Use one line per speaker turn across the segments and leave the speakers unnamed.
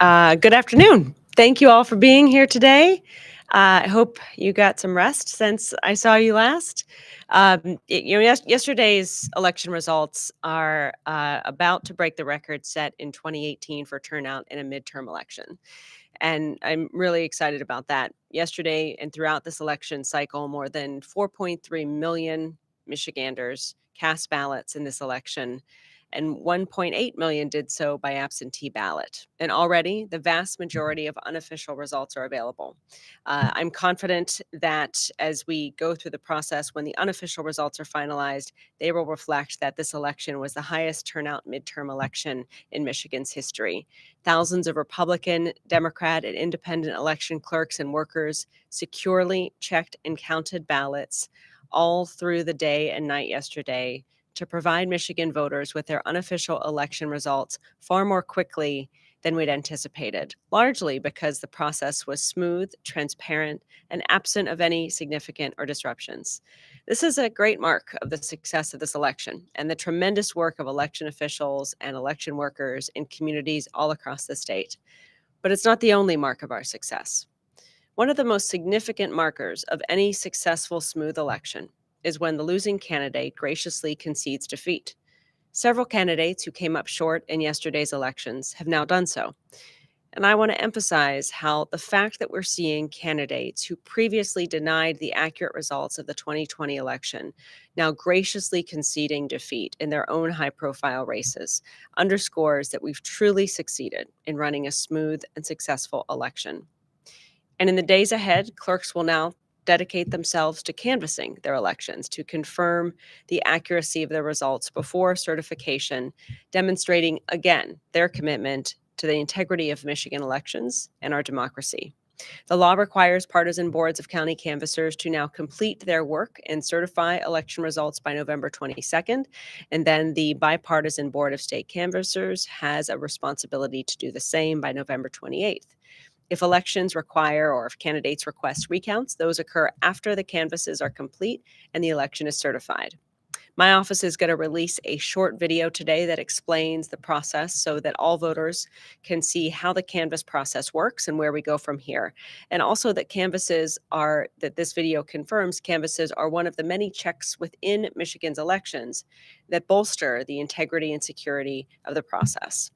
Good afternoon. Thank you all for being here today. I hope you got some rest since I saw you last. Yesterday's election results are about to break the record set in 2018 for turnout in a midterm election. And I'm really excited about that. Yesterday and throughout this election cycle, more than 4.3 million Michiganders cast ballots in this election, and 1.8 million did so by absentee ballot. And already, the vast majority of unofficial results are available. I'm confident that as we go through the process, when the unofficial results are finalized, they will reflect that this election was the highest turnout midterm election in Michigan's history. Thousands of Republican, Democrat, and independent election clerks and workers securely checked and counted ballots all through the day and night yesterday to provide Michigan voters with their unofficial election results far more quickly than we'd anticipated, largely because the process was smooth, transparent, and absent of any significant or disruptions. This is a great mark of the success of this election and the tremendous work of election officials and election workers in communities all across the state. But it's not the only mark of our success. One of the most significant markers of any successful, smooth election is when the losing candidate graciously concedes defeat. Several candidates who came up short in yesterday's elections have now done so. And I want to emphasize how the fact that we're seeing candidates who previously denied the accurate results of the 2020 election now graciously conceding defeat in their own high-profile races underscores that we've truly succeeded in running a smooth and successful election. And in the days ahead, clerks will now dedicate themselves to canvassing their elections to confirm the accuracy of their results before certification, demonstrating again their commitment to the integrity of Michigan elections and our democracy. The law requires partisan boards of county canvassers to now complete their work and certify election results by November 22nd. And then the bipartisan board of state canvassers has a responsibility to do the same by November 28th. If elections require or if candidates request recounts, those occur after the canvasses are complete and the election is certified. My office is going to release a short video today that explains the process so that all voters can see how the canvass process works and where we go from here. And also that this video confirms canvasses are one of the many checks within Michigan's elections that bolster the integrity and security of the process.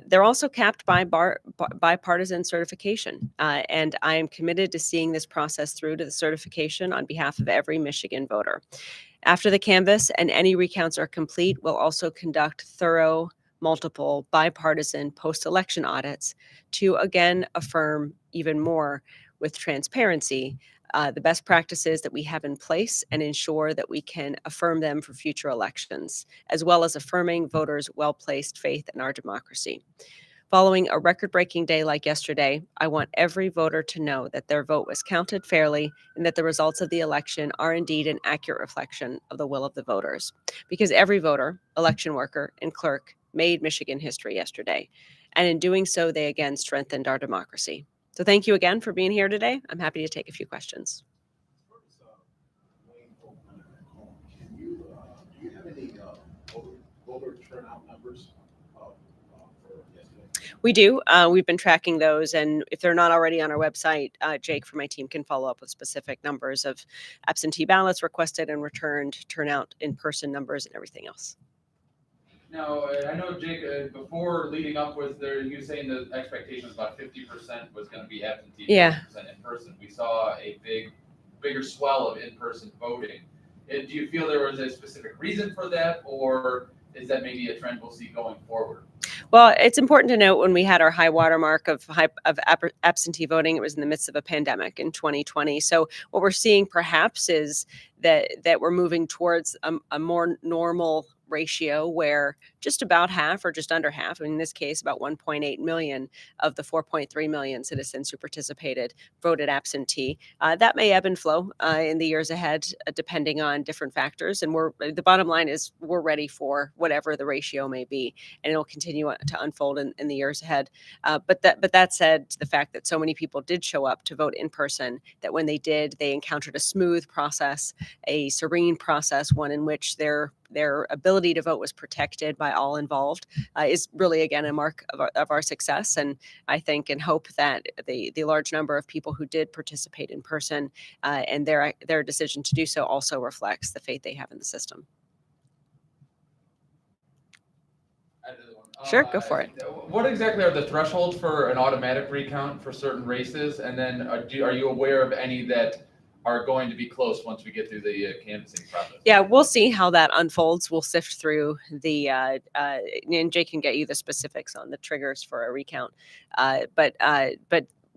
They're also capped by bipartisan certification, and I am committed to seeing this process through to the certification on behalf of every Michigan voter. After the canvass and any recounts are complete, we'll also conduct thorough, multiple, bipartisan post-election audits to again affirm even more with transparency the best practices that we have in place and ensure that we can affirm them for future elections, as well as affirming voters' well-placed faith in our democracy. Following a record-breaking day like yesterday, I want every voter to know that their vote was counted fairly and that the results of the election are indeed an accurate reflection of the will of the voters. Because every voter, election worker, and clerk made Michigan history yesterday. And in doing so, they again strengthened our democracy. So thank you again for being here today. I'm happy to take a few questions.
Do you have any voter turnout numbers for yesterday?
We do. We've been tracking those, and if they're not already on our website, Jake from my team can follow up with specific numbers of absentee ballots requested and returned, turnout, in-person numbers, and everything else.
Now, I know, Jake, before leading up was there, you saying the expectation was about 50% was going to be absentee,
Yeah.
50% in person. We saw a bigger swell of in-person voting. Do you feel there was a specific reason for that, or is that maybe a trend we'll see going forward?
Well, it's important to note when we had our high watermark of absentee voting, it was in the midst of a pandemic in 2020. So what we're seeing perhaps is that we're moving towards a more normal ratio where just about half or just under half, in this case, about 1.8 million of the 4.3 million citizens who participated voted absentee. That may ebb and flow in the years ahead, depending on different factors. And the bottom line is we're ready for whatever the ratio may be, and it'll continue to unfold in the years ahead. But that said, the fact that so many people did show up to vote in person, that when they did, they encountered a smooth process, a serene process, one in which their their ability to vote was protected by all involved is really, again, a mark of our success. And I think and hope that the large number of people who did participate in person and their decision to do so also reflects the faith they have in the system. Sure, go for it.
What exactly are the thresholds for an automatic recount for certain races? And then are you aware of any that are going to be close once we get through the canvassing process?
Yeah, we'll see how that unfolds. We'll sift through and Jay can get you the specifics on the triggers for a recount. But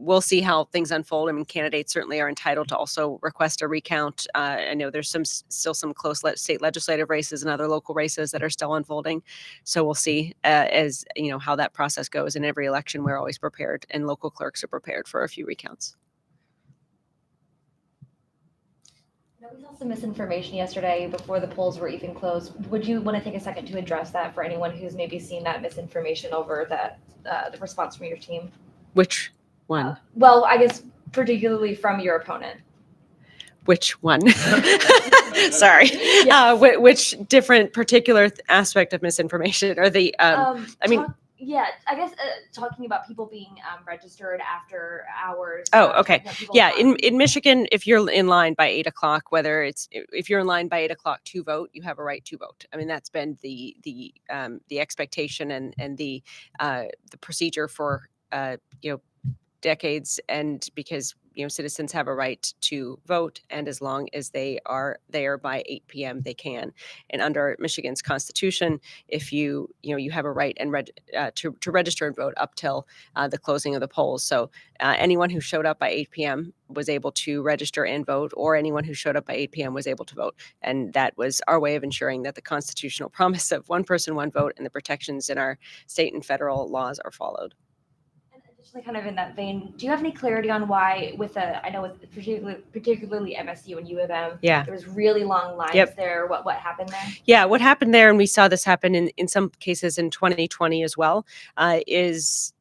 we'll see how things unfold. I mean, candidates certainly are entitled to also request a recount. I know there's still some close state legislative races and other local races that are still unfolding. So we'll see as how that process goes. In every election, we're always prepared, and local clerks are prepared for a few recounts.
We saw some misinformation yesterday before the polls were even closed. Would you want to take a second to address that for anyone who's maybe seen that misinformation over the response from your team?
Which one?
Well, I guess particularly from your opponent.
Which one? Sorry.
Yes.
Which different particular aspect of misinformation? Or the,
I guess talking about people being registered after hours.
Oh, okay. Yeah,
in
in Michigan, if you're in line by 8 o'clock, if you're in line by 8 o'clock to vote, you have a right to vote. I mean, that's been the expectation and the procedure for decades, and because citizens have a right to vote, and as long as they are there by 8 p.m. they can. And under Michigan's constitution, if you have a right and to register and vote up till the closing of the polls. So anyone who showed up by 8 p.m. was able to register and vote, or anyone who showed up by 8 p.m. was able to vote. And that was our way of ensuring that the constitutional promise of one person, one vote, and the protections in our state and federal laws are followed.
Kind of in that vein, do you have any clarity on why I know with particularly MSU and U of M, there was really long lines there. What happened there?
Yeah, what happened there, and we saw this happen in some cases in 2020 as well, is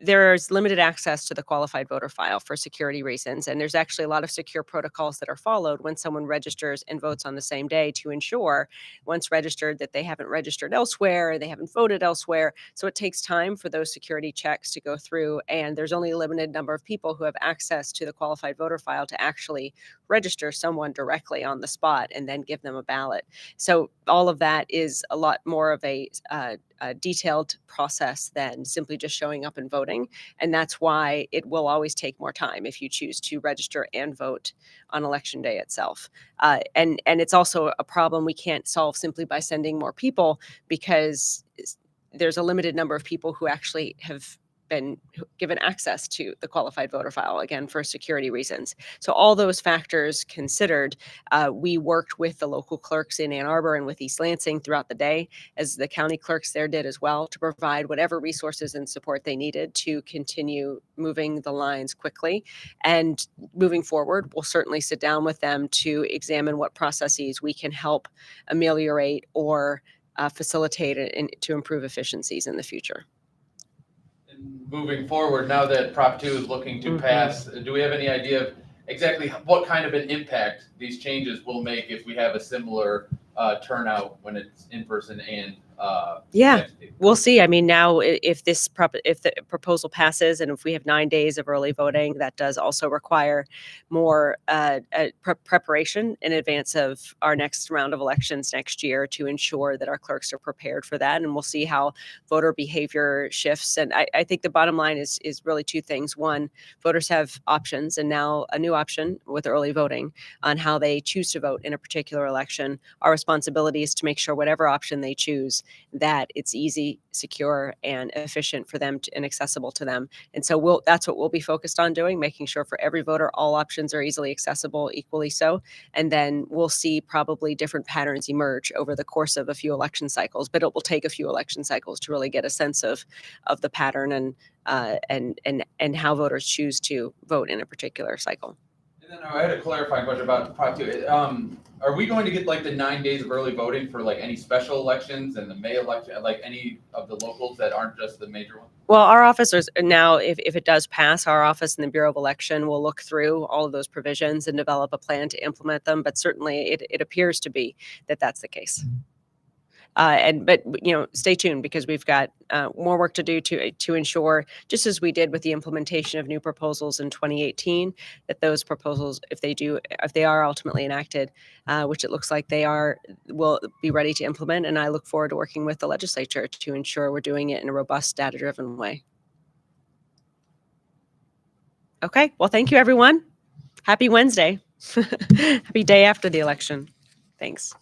there's limited access to the qualified voter file for security reasons. And there's actually a lot of secure protocols that are followed when someone registers and votes on the same day to ensure, once registered, that they haven't registered elsewhere, or they haven't voted elsewhere. So it takes time for those security checks to go through. And there's only a limited number of people who have access to the qualified voter file to actually register someone directly on the spot and then give them a ballot. So all of that is a lot more of a detailed process than simply just showing up and voting. And that's why it will always take more time if you choose to register and vote on election day itself. And it's also a problem we can't solve simply by sending more people, because there's a limited number of people who actually have been given access to the qualified voter file, again, for security reasons. So all those factors considered, we worked with the local clerks in Ann Arbor and with East Lansing throughout the day, as the county clerks there did as well, to provide whatever resources and support they needed to continue moving the lines quickly. And moving forward, we'll certainly sit down with them to examine what processes we can help ameliorate or facilitate it to improve efficiencies in the future.
Moving forward, now that Prop 2 is looking to pass, do we have any idea of exactly what kind of an impact these changes will make if we have a similar turnout when it's in person and
we'll see. I mean, now if the proposal passes, and if we have 9 days of early voting, that does also require more preparation in advance of our next round of elections next year to ensure that our clerks are prepared for that. And we'll see how voter behavior shifts. And I think the bottom line is really two things. One, voters have options, and now a new option with early voting on how they choose to vote in a particular election. Our responsibility is to make sure whatever option they choose, that it's easy, secure, and efficient for them and accessible to them. And so that's what we'll be focused on doing, making sure for every voter, all options are easily accessible, equally so. And then we'll see probably different patterns emerge over the course of a few election cycles, but it will take a few election cycles to really get a sense of the pattern and how voters choose to vote in a particular cycle.
And then I had a clarifying question about Prop 2. Are we going to get like the 9 days of early voting for like any special elections and the May election, like any of the locals that aren't just the major ones?
Well, our officers now, if it does pass, our office and the Bureau of Election will look through all of those provisions and develop a plan to implement them. But certainly it appears to be that that's the case. But stay tuned, because we've got more work to do to ensure, just as we did with the implementation of new proposals in 2018, that those proposals, if they are ultimately enacted, which it looks like they are, will be ready to implement. And I look forward to working with the legislature to ensure we're doing it in a robust, data-driven way. Okay, well, thank you, everyone. Happy Wednesday. Happy day after the election. Thanks.